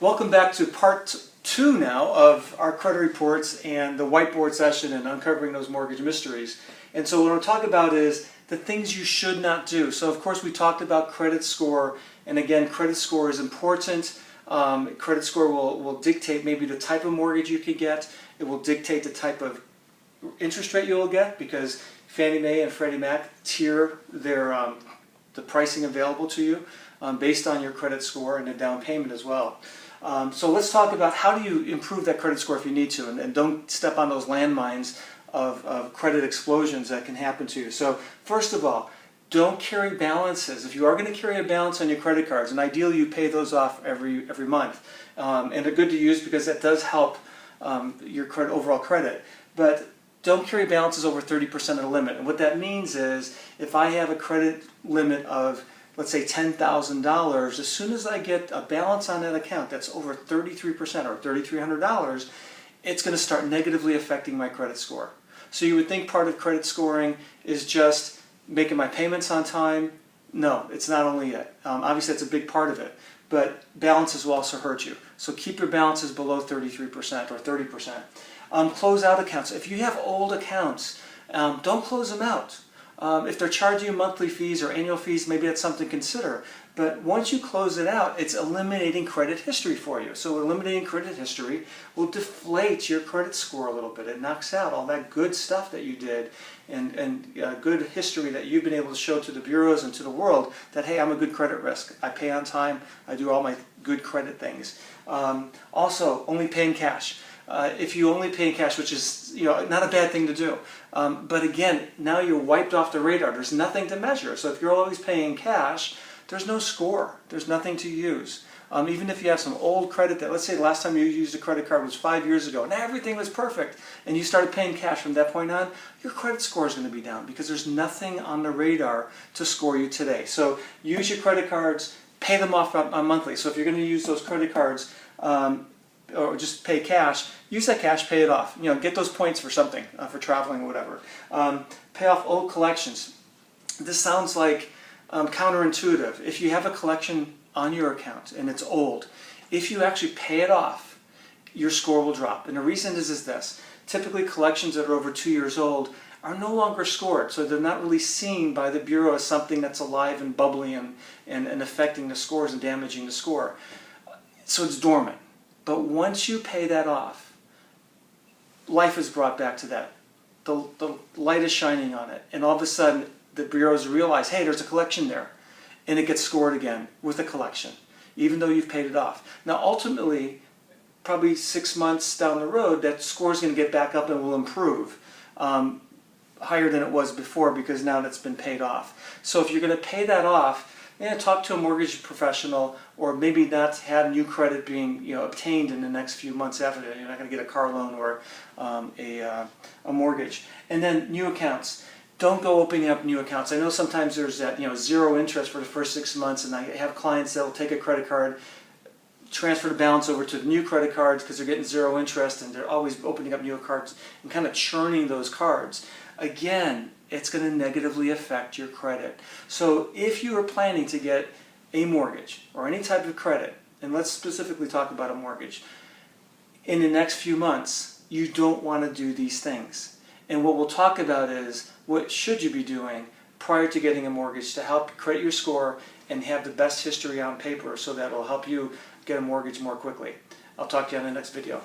Welcome back to part 2 now of our credit reports and the whiteboard session and uncovering those mortgage mysteries. And so what we'll talk about is the things you should not do. So of course we talked about credit score, and again, credit score is important. Credit score will dictate maybe the type of mortgage you could get. It will dictate the type of interest rate you will get, because Fannie Mae and Freddie Mac tier their the pricing available to you based on your credit score and the down payment as well. So let's talk about how do you improve that credit score if you need to, and don't step on those landmines of credit explosions that can happen to you. So first of all, don't carry balances. If you are going to carry a balance on your credit cards, and ideally you pay those off every month, and they're good to use because that does help your overall credit, but don't carry balances over 30% of the limit. And what that means is, if I have a credit limit of, let's say, $10,000, as soon as I get a balance on that account that's over 33% or $3,300, it's going to start negatively affecting my credit score. So you would think part of credit scoring is just making my payments on time. No, it's not only it. Obviously that's a big part of it, but balances will also hurt you. So keep your balances below 33% or 30%. Close out accounts. If you have old accounts, don't close them out. If they're charging you monthly fees or annual fees, maybe that's something to consider. But once you close it out, it's eliminating credit history for you. So eliminating credit history will deflate your credit score a little bit. It knocks out all that good stuff that you did and good history that you've been able to show to the bureaus and to the world that, hey, I'm a good credit risk. I pay on time. I do all my good credit things. Also, only pay in cash. If you only pay in cash, which is not a bad thing to do, but again, now you're wiped off the radar. There's nothing to measure. So if you're always paying cash, there's no score. There's nothing to use. Even if you have some old credit that, let's say the last time you used a credit card was 5 years ago and everything was perfect, and you started paying cash from that point on, your credit score is going to be down because there's nothing on the radar to score you today. So use your credit cards, pay them off on monthly. So if you're going to use those credit cards, or just pay cash, use that cash, pay it off. Get those points for something, for traveling or whatever. Pay off old collections. This sounds like counterintuitive. If you have a collection on your account and it's old, if you actually pay it off, your score will drop. And the reason is this. Typically collections that are over 2 years old are no longer scored, so they're not really seen by the Bureau as something that's alive and bubbly and affecting the scores and damaging the score. So it's dormant. But once you pay that off, life is brought back to that. The light is shining on it, and all of a sudden the bureaus realize, hey, there's a collection there, and it gets scored again with a collection, even though you've paid it off. Now ultimately, probably 6 months down the road, that score is going to get back up and will improve higher than it was before, because now that's been paid off. So if you're going to pay that off, talk to a mortgage professional, or maybe not have new credit being obtained in the next few months after that. You're not going to get a car loan or a mortgage. And then new accounts. Don't go opening up new accounts. I know sometimes there's that zero interest for the first 6 months, and I have clients that will take a credit card, transfer the balance over to the new credit cards because they're getting zero interest, and they're always opening up new cards and kind of churning those cards. Again, it's going to negatively affect your credit. So if you are planning to get a mortgage or any type of credit, and let's specifically talk about a mortgage, in the next few months, you don't want to do these things. And what we'll talk about is what should you be doing prior to getting a mortgage to help credit your score and have the best history on paper, so that will help you get a mortgage more quickly. I'll talk to you on the next video.